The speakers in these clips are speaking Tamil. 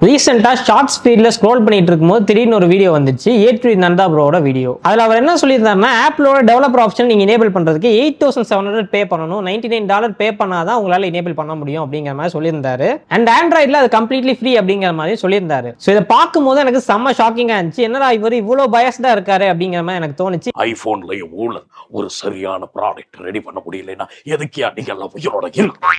ரீசெண்டா ஷார்ட்ஸ் ஃபீட்ல ஸ்க்ரோல் பண்ணிட்டு இருக்கும்போது திடீர்னு ஒரு வீடியோ வந்துச்சு ஏ2டி நந்தா ப்ரோட வீடியோ. அதுல அவர் என்ன சொல்லியிருந்தாருன்னா ஆப்பிளோட டெவலப்பர் ஆப்ஷன் நீங்க எனேபிள் பண்றதுக்கு 8700 பே பண்ணணும், $99 பே பண்ணாதான் உங்களால எனேபிள் பண்ண முடியும் அப்படிங்கிற மாதிரி சொல்லியிருந்தாரு. அண்ட் ஆண்ட்ராய்ட்ல அது கம்ப்ளீட்லி ஃப்ரீ அப்படிங்கிற மாதிரி சொல்லியிருந்தாரு. ஸோ இதை பார்க்கும்போது எனக்கு செம்ம ஷாக்கிங்கா இருந்துச்சு. என்னடா இவர் இவ்வளவு பயஸ்டா இருக்காரு அப்படிங்கிற மாதிரி எனக்கு தோணுச்சு. ஐபோன்லயும் ஒரு சரியான ப்ராடக்ட் ரெடி பண்ண முடியலன்னா எதுக்கே நீங்க எல்லாம் உயிரோட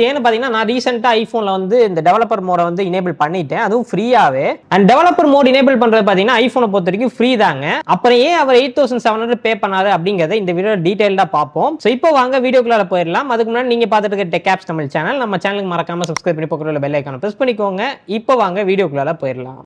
ஏன்னு பாத்தீங்கன்னா நான் ரீசெண்டா ஐபோன்ல வந்து இந்த டெவலப்பர் மோட வந்து எனேபிள் பண்ணிட்டேன், அதுவும் ஃப்ரீயாவே. அண்ட் டெவலப்பர் மோட் எனேபிள் பண்றது பாத்தீங்கன்னா ஐபோனை பொறுத்த வரைக்கும் ஃப்ரீ தாங்க. அப்புறம் ஏன் அவர் 8700 பே பண்ணாரு அப்படிங்கறத இந்த வீடியோ டீடைலா பார்ப்போம். சோ இப்போ வாங்க வீடியோக்குள்ள போயிடலாம். அதுக்கு முன்னாடி நீங்க பார்த்துட்டு இருக்க டெக் ஆப்ஸ் தமிழ் சேனல், நம்ம சேனலுக்கு மறக்காம சப்ஸ்கிரைப் பண்ணி பக்கத்துல உள்ள பெல் ஐகானை பிரஸ் பண்ணிக்கோங்க. இப்போ வாங்க வீடியோக்குள்ள போயிடலாம்.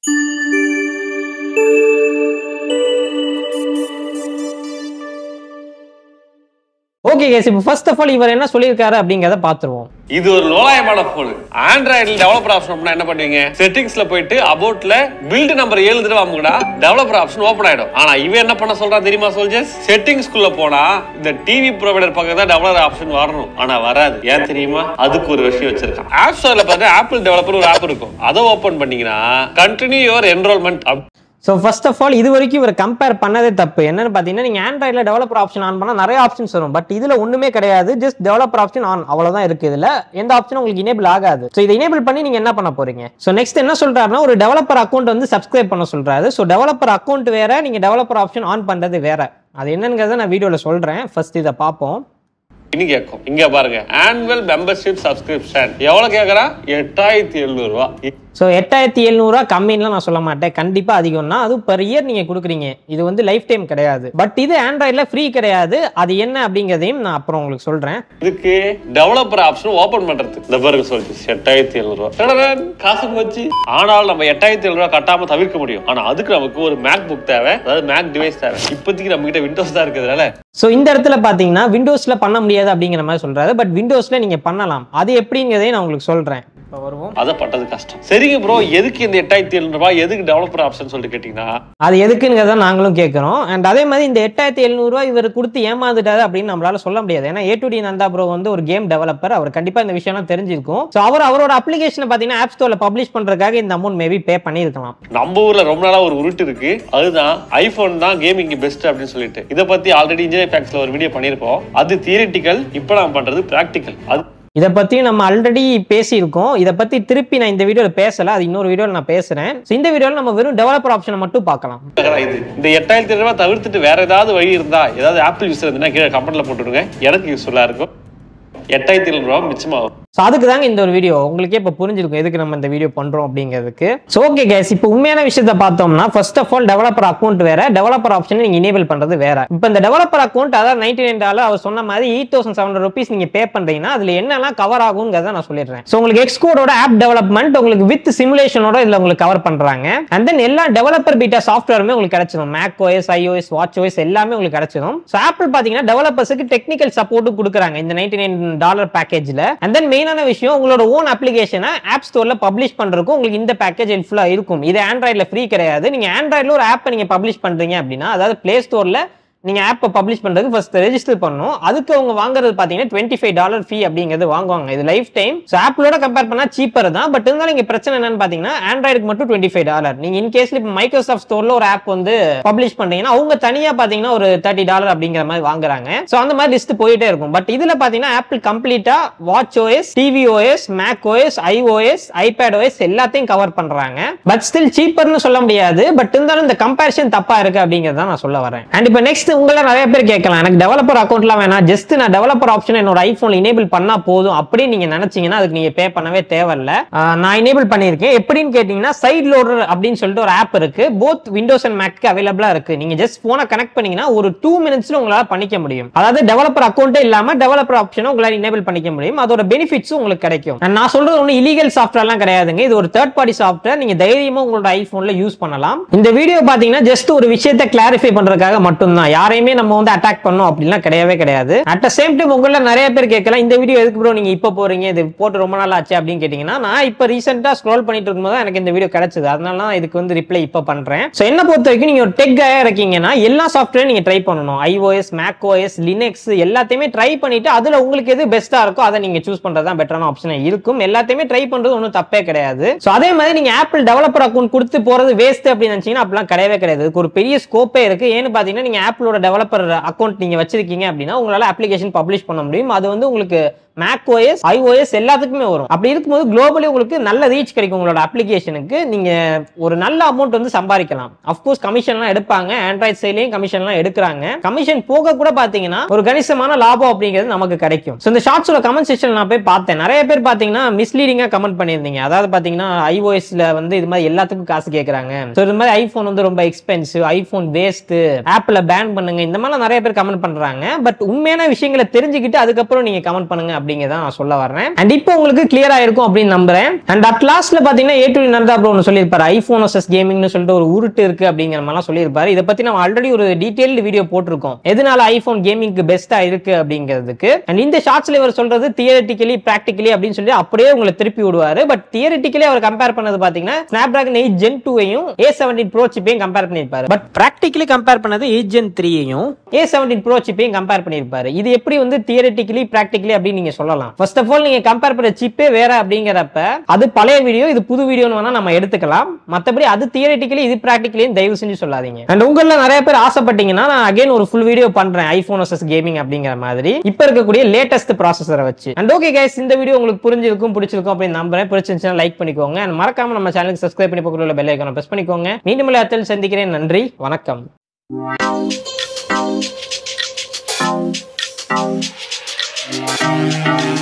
ஓகே गाइस, இப்போ ஃபர்ஸ்ட் ஆஃப் ஆல் இவர் என்ன சொல்லியிருக்காரு அப்படிங்கறத பாத்துருவோம். இது ஒரு லோலாயமான போன். ஆண்ட்ராய்டில் டெவலப்பர் ஆப்ஷன் அப்படினா என்ன பண்ணுவீங்க? செட்டிங்ஸ்ல போயிட்டு அபவுட்ல பில்ட் நம்பர் 7 தடவை அமுக்குடா டெவலப்பர் ஆப்ஷன் ஓபன் ஆயிடும். ஆனா இவன் என்ன பண்ண சொல்றான் தெரியுமா சோல்ஜர்ஸ்? செட்டிங்ஸ்க்குள்ள போனா இந்த டிவி ப்ரொவைடர் பக்கம் தான் டெவலப்பர் ஆப்ஷன் வரணும், ஆனா வராது. ஏன் தெரியுமா? அதுக்கு ஒரு விஷயம் வச்சிருக்கான். ஆப் ஸ்டோர்ல பார்த்தா ஆப்பிள் டெவலப்பர் ஒரு ஆப் இருக்கும், அதை ஓபன் பண்ணீங்கன்னா continue your enrolment. So first of all இது வரைக்கும் இவர் கம்பேர் பண்ணதே தப்பு. என்னன்னு பார்த்தீங்கன்னா நீங்கள் ஆண்ட்ராய்டில் டெவலப்பர் ஆப்ஷன் ஆன் பண்ணால் நிறைய ஆப்ஷன்ஸ் வரும், பட் இதில் ஒன்றுமே கிடையாது. ஜஸ்ட் டெவலப்பர் ஆப்ஷன் ஆன், அவ்வளோதான் இருக்குது. இதில் எந்த ஆப்ஷனும் உங்களுக்கு எனேபிள் ஆகாது. ஸோ இதை எனேபிள் பண்ணி நீங்கள் என்ன பண்ண போறீங்க? ஸோ நெக்ஸ்ட் என்ன சொல்றாருன்னா ஒரு டெவலப்பர் அக்கௌண்ட் வந்து சப்ஸ்கிரைப் பண்ண சொல்றாரு. ஸோ டெவலப்பர் அக்கௌண்ட் வேற, நீங்கள் டெவலப்பர் ஆப்ஷன் ஆன் பண்ணுறது வேற. அது என்னங்கிறத நான் வீடியோவில் சொல்கிறேன். ஃபர்ஸ்ட் இதை பார்ப்போம். கேட்கும் இங்க பாருங்க, ஆனுவல் மெம்பர்ஷிப் சப்ஸ்கிரிப்ஷன் எவ்வளவு கேக்குறா? 8700 ரூபாய். ஸோ 8700 கம்மின்னு நான் சொல்ல மாட்டேன், கண்டிப்பா அதிகம் தான். அது பெர் இயர் நீங்க கொடுக்குறீங்க, இது வந்து லைஃப் டைம் கிடையாது. பட் இது ஆண்ட்ராய்ட்ல ஃப்ரீ கிடையாது. அது என்ன அப்படிங்கறதையும் நான் அப்புறம் உங்களுக்கு சொல்றேன். இதுக்கு டெவலப்பர் ஆப்ஷன் ஓபன் பண்றது இந்த பாருங்க சொல்லுச்சு 8700 ரூபாய் காசு போச்சு. ஆனால் நம்ம 8700 ரூபாய் கட்டாம தவிர்க்க முடியும். ஆனா அதுக்கு நமக்கு ஒரு மேக் புக் தேவை, அதாவது மேக் டிவைஸ் தேவை. இப்போதைக்கு நம்ம கிட்ட விண்டோஸ் தான் இருக்கிறதுனால ஸோ இந்த இடத்துல பாத்தீங்கன்னா விண்டோஸ்ல பண்ண முடியாது அப்படிங்கிற மாதிரி சொல்றாரு. பட் விண்டோஸ்ல நீங்க பண்ணலாம். அது எப்படிங்கிறதையும் நான் உங்களுக்கு சொல்றேன். அதை பண்றது கஷ்டம். சரிங்க ப்ரோ, எதுக்கு இந்த 8700 ரூபாய், எதுக்கு டெவலப்பர் ஆப்ஷன் சொல்லிட்டு கேட்டீங்கன்னா அது எதுக்குங்கிறத நாங்களும் கேட்கிறோம். அண்ட் அதே மாதிரி இந்த 8700 ரூபாய் இவர் கொடுத்து ஏமாந்துட்டாரு அப்படின்னு நம்மளால சொல்ல முடியாது. ஏன்னா ஏ2டி நந்தா ப்ரோ வந்து ஒரு கேம் டெவலப்பர், அவர் கண்டிப்பா இந்த விஷயம் தெரிஞ்சிருக்கும். ஸோ அவரோட அப்ளிகேஷன் பாத்தீங்கன்னா ஆப் ஸ்டோர்ல பப்ளிஷ் பண்றதுக்காக இந்த அமௌண்ட் மேபி பே பண்ணிருக்கலாம். நம்ம ஊர்ல ரொம்ப நாளா ஒரு உருட்டு இருக்கு, அதுதான் ஐபோன் தான் கேமிங் பெஸ்ட் அப்படின்னு சொல்லிட்டு. இதை பத்தி ஆல்ரெடி இன்ஜினியர் ஃபேக்ஸ்ல ஒரு வீடியோ பண்ணிருக்கோம். அது தியரிட்டிக்கல், இப்போ நான் பண்றது பிராக்டிக்கல். அது இதை பத்தி நம்ம ஆல்ரெடி பேசியிருக்கோம். இதை பத்தி திருப்பி நான் இந்த வீடியோல பேசல, அது இன்னொரு வீடியோல நான் பேசுறேன். இந்த வீடியோல நம்ம வெறும் டெவலப்பர் ஆப்ஷனை மட்டும் பார்க்கலாம். இந்த 8700 ரூபாய் தவிர்த்துட்டு வேற ஏதாவது வழி இருந்தா, ஏதாவது ஆப்பிள் யூஸ் இருந்தா கீழே கமெண்ட்ல போட்டுடுங்க, எனக்கு யூஸ்ஃபுல்லா இருக்கும். 8700 ரூபாய் மிச்சமாகும். ஸோ அதுக்கு தாங்க இந்த ஒரு வீடியோ. உங்களுக்கே இப்போ புரிஞ்சிருக்கும் எதுக்கு நம்ம இந்த வீடியோ பண்றோம் அப்படிங்கிறதுக்கு. ஸோ ஓகே கைஸ், இப்போ உண்மையான விஷயத்தை பார்த்தோம்னா first of all developer account வேற, டெவலப்பர் ஆப்ஷன் நீங்க எனேபிள் பண்றது வேற. இப்போ இந்த டெவலப்பர் அக்கௌண்ட் அதாவது $99 அவர் சொன்ன மாதிரி 8700 rupees நீங்க பே பண்றீங்கன்னா அதுல என்னெல்லாம் கவர் ஆகுங்கிறத நான் சொல்லிடுறேன். ஸோ உங்களுக்கு எக்ஸ்கோடோட ஆப் டெவலப்மெண்ட் உங்களுக்கு வித் சிமுலேஷனோட இதுல உங்களுக்கு கவர் பண்றாங்க. அண்ட் தென் எல்லா டெவலப்பர் பீட்டா சாஃப்ட்வேருமே உங்களுக்கு கிடைச்சிடும். Mac OS, iOS, watch OS எல்லாமே உங்களுக்கு கிடைச்சிடும். ஸோ ஆப்பிள் பாத்தீங்கன்னா டெவலப்பர்ஸுக்கு டெக்னிக்கல் சப்போர்ட்டும் கொடுக்குறாங்க இந்த $99 பேக்கேஜ்ல. அண்ட் தென் மெயினான விஷயம், உங்களோட ஓன் அப்ளிகேஷனை ஆப் ஸ்டோர்ல பப்ளிஷ் பண்றதுக்கு உங்களுக்கு இந்த பேக்கேஜ் ஹெல்ப்ஃபுல்லா இருக்கும். இது ஆண்ட்ராய்ட்ல ஃப்ரீ கிடையாது. நீங்க ஆண்ட்ராய்ட்ல ஒரு ஆப் நீங்க பப்ளிஷ் பண்றீங்க அப்படின்னா, அதாவது பிளே ஸ்டோர்ல நீங்க ஆப் பப்ளிஷ் பண்றதுக்கு ஃபர்ஸ்ட் ரெஜிஸ்டர் பண்ணனும். அதுக்கு அவங்க வாங்குறது பாத்தீங்கன்னா $25 ஃபீ அப்படிங்கிறது வாங்குவாங்க. இது லைஃப் டைம். சோ ஆப்பிளோட கம்பேர் பண்ணா சீப்பர் தான். பட் இருந்தாலும் இங்க பிரச்சனை என்னன்னு பாத்தீங்கன்னா ஆண்ட்ராய்டுக்கு மட்டும் $25. நீங்க இன் கேஸ்ல இப்ப மைக்ரோசாஃப்ட் ஸ்டோர்ல ஒரு ஆப் வந்து பப்ளிஷ் பண்றீங்கன்னா அவங்க தனியா பாத்தீங்கன்னா ஒரு $30 அப்படிங்கிற மாதிரி வாங்குறாங்க. சோ அந்த மாதிரி லிஸ்ட் போயிட்டே இருக்கும். பட் இதுல பாத்தீங்கன்னா ஆப்பிள் கம்ப்ளீட்டா watch OS, TV OS, Mac OS, iOS, iPad OS எல்லாத்தையும் கவர் பண்றாங்க. பட் ஸ்டில் சீப்பர்னு சொல்ல முடியாது. பட் இருந்தாலும் இந்த கம்பேரிசன் தப்பா இருக்கு அப்படிங்கறத நான் சொல்ல வரேன். அண்ட் இப்போ நெக்ஸ்ட் உங்கள நிறைய பேர் கேட்கலாம், எனக்கு டெவலப்பர் அக்கௌண்ட்லாம் வேணாம், ஜஸ்ட் நான் டெவலப்பர் ஆப்ஷன் என்னோட ஐபோன்ல எனேபிள் பண்ணா போதும் அப்படின்னு நீங்க நினைச்சீங்கன்னா அதுக்கு நீங்க பே பண்ணவே தேவையில்ல. நான் எனேபிள் பண்ணியிருக்கேன். எப்படின்னு கேட்டீங்கன்னா சைட் லோடர் அப்படின்னு சொல்லிட்டு ஒரு ஆப் இருக்கு. போத் விண்டோஸ் அண்ட் மேக்கு அவைலபிளா இருக்கு. நீங்க ஜஸ்ட் போனை கனெக்ட் பண்ணீங்கன்னா ஒரு 2 minutesல உங்களால பண்ணிக்க முடியும். அதாவது டெவலப்பர் அக்கௌண்ட்டே இல்லாம டெவலப்பர் ஆப்ஷனை உங்களால எனேபிள் பண்ணிக்க முடியும். அதோட பெனிஃபிட்ஸும் உங்களுக்கு கிடைக்கும். நான் சொல்றது ஒன்றும் இல்லீகல் சாஃப்ட்வேர்லாம் கிடையாதுங்க. இது ஒரு தேர்ட் பார்ட்டி சாஃப்ட்வேர். நீங்க தைரியமா உங்களோட ஐபோன்ல யூஸ் பண்ணலாம். இந்த வீடியோ பாத்தீங்கன்னா ஜஸ்ட் ஒரு விஷயத்தை கிளாரிஃபை பண்றதுக்காக மட்டும்தான். யாரையுமே நம்ம வந்து அட்டாக் பண்ணோம் அப்படிலாம் கிடையவே கிடையாது. அட் த சேம் டைம் உங்கள நிறைய பேர் கேட்கலாம், இந்த வீடியோ எதுக்கு ப்ரோ நீங்க இப்ப போறீங்க, இது போட்டு ரொம்ப நாள் ஆச்சு அப்படின்னு கேட்டீங்கன்னா, நான் இப்ப ரீசெண்டா ஸ்க்ரோல் பண்ணிட்டு இருக்கும்போது எனக்கு இந்த வீடியோ கிடைச்சது, அதனால நான் இதுக்கு வந்து ரிப்ளை இப்ப பண்றேன். சோ என்ன பொறுத்த வரைக்கும் நீங்க ஒரு டெக் கையா இருக்கீங்கன்னா எல்லா சாஃப்ட்வேர் நீங்க ட்ரை பண்ணணும். iOS, macOS, Linux எல்லாத்தையுமே ட்ரை பண்ணிட்டு அதுல உங்களுக்கு எது பெஸ்டா இருக்கோ அதை நீங்க சூஸ் பண்றது தான் பெட்டரான ஆப்ஷனா இருக்கும். எல்லாத்தையுமே ட்ரை பண்றது ஒன்றும் தப்பே கிடையாது. சோ அதே மாதிரி நீங்க ஆப்பிள் டெவலப்பர் அக்கௌண்ட் கொடுத்து போறது வேஸ்ட் அப்படின்னு நினைச்சீங்கன்னா அப்படிலாம் கிடையவே கிடையாது. இதுக்கு ஒரு பெரிய ஸ்கோப்பே இருக்கு. ஏன்னு பாத்தீங்கன்னா நீங்க ஆப்பிளோட டெவலப்பர் அக்கௌண்ட் நீங்க வச்சிருக்கீங்க அப்படின்னா உங்களால அப்ளிகேஷன் பப்ளிஷ் பண்ண முடியும். அது வந்து உங்களுக்கு macOS, iOS எல்லாத்துக்குமே வரும். அப்படி இருக்கும்போது குளோபலி உங்களுக்கு நல்ல ரீச் கிடைக்கும். உங்களோட அப்ளிகேஷனுக்கு நீங்க ஒரு நல்ல அமௌண்ட் வந்து சம்பாதிக்கலாம். அஃப்கோர்ஸ் கமிஷன்லாம் எடுப்பாங்க, ஆண்ட்ராய்ட் சைட்லயும் கமிஷன்லாம் எடுக்கிறாங்க. கமிஷன் போக கூட பாத்தீங்கன்னா ஒரு கணிசமான லாபம் அப்படிங்கிறது நமக்கு கிடைக்கும். இந்த ஷார்ட்ஸோட கமெண்ட் செக்ஷன் நான் போய் பார்த்தேன். நிறைய பேர் பாத்தீங்கன்னா மிஸ்லீடிங்கா கமெண்ட் பண்ணியிருந்தீங்க. அதாவது பாத்தீங்கன்னா iOSல வந்து இது மாதிரி எல்லாத்துக்கும் காசு கேட்கறாங்க, இது மாதிரி ஐபோன் வந்து ரொம்ப எக்ஸ்பென்சிவ், ஐபோன் வேஸ்ட், ஆப்பிள பேன் பண்ணுங்க, இந்த மாதிரி நிறைய பேர் கமெண்ட் பண்றாங்க. பட் உண்மையான விஷயங்களை தெரிஞ்சுக்கிட்டு அதுக்கப்புறம் நீங்க கமெண்ட் பண்ணுங்க அப்படிங்கறத நான் சொல்ல வரேன். அண்ட் இப்போ உங்களுக்கு கிளியரா இருக்கும் அப்படின்னு நம்புறேன். அண்ட் அட் லாஸ்ட்ல பாத்தீங்கன்னா A2 நந்தா ப்ரோ ஒன்னு சொல்லியிருப்பாரு, ஐபோன் vs கேமிங்னு சொல்லிட்டு ஒரு உருட்டு இருக்கு அப்படிங்கிற மாதிரி சொல்லியிருப்பாரு. இதை பத்தி நம்ம ஆல்ரெடி ஒரு டீடைல்டு வீடியோ போட்டிருக்கோம், எதனால ஐபோன் கேமிங்க்கு பெஸ்டா இருக்கு அப்படிங்கிறதுக்கு. அண்ட் இந்த ஷார்ட்ஸ்ல இவர் சொல்றது தியரிட்டிக்கலி பிராக்டிகலி அப்படின்னு சொல்லி அப்படியே உங்களை திருப்பி விடுவாரு. பட் தியரிட்டிக்கலி அவர் கம்பேர் பண்ணது பாத்தீங்கன்னா Snapdragon 8 Gen 2ஐயும் A17 Pro சிப்பையும் கம்பேர் பண்ணியிருப்பாரு. பட் பிராக்டிக்கலி கம்பேர் பண்ணது 8 Gen 3ஐயும் A17 Pro சிப்பையும் கம்பேர் பண்ணியிருப்பாரு. இது எப்படி வந்து தியரிட்டிக்கலி பிராக்டிக்கலி அப்படின்னு நீங்க சொல்லலாம். ஃபர்ஸ்ட் ஆஃப் ஆல் நீங்க கம்பேர் பண்ண சிப்பே வேற அப்படிங்கறப்ப அது பழைய வீடியோ, இது புது வீடியோன்னு வேணா நம்ம எடுத்துக்கலாம். மத்தபடி அது தியரிட்டிக்கலி இது பிராக்டிக்கலி தயவு செஞ்சு சொல்லாதீங்க. அண்ட் உங்கள நிறைய பேர் ஆசைப்பட்டீங்கன்னா நான் அகைன் ஒரு ஃபுல் வீடியோ பண்றேன் ஐபோன் vs கேமிங் அப்படிங்கிற மாதிரி இப்ப இருக்கக்கூடிய லேட்டஸ்ட் ப்ராசஸரை வச்சு. அண்ட் ஓகே கைஸ், இந்த வீடியோ உங்களுக்கு புரிஞ்சிருக்கும் பிடிச்சிருக்கும் அப்படின்னு நம்புறேன். பிடிச்சிருந்துச்சுன்னா லைக் பண்ணிக்கோங்க. அண்ட் மறக்காம நம்ம சேனலுக்கு சப்ஸ்கிரைப் பண்ணி பக்கத்துல உள்ள பெல் ஐகானை பிரஸ் பண்ணிக்கோங்க. மீண்டும் அடுத்த சந்திக்கிறேன். நன்றி, வணக்கம். Thank you.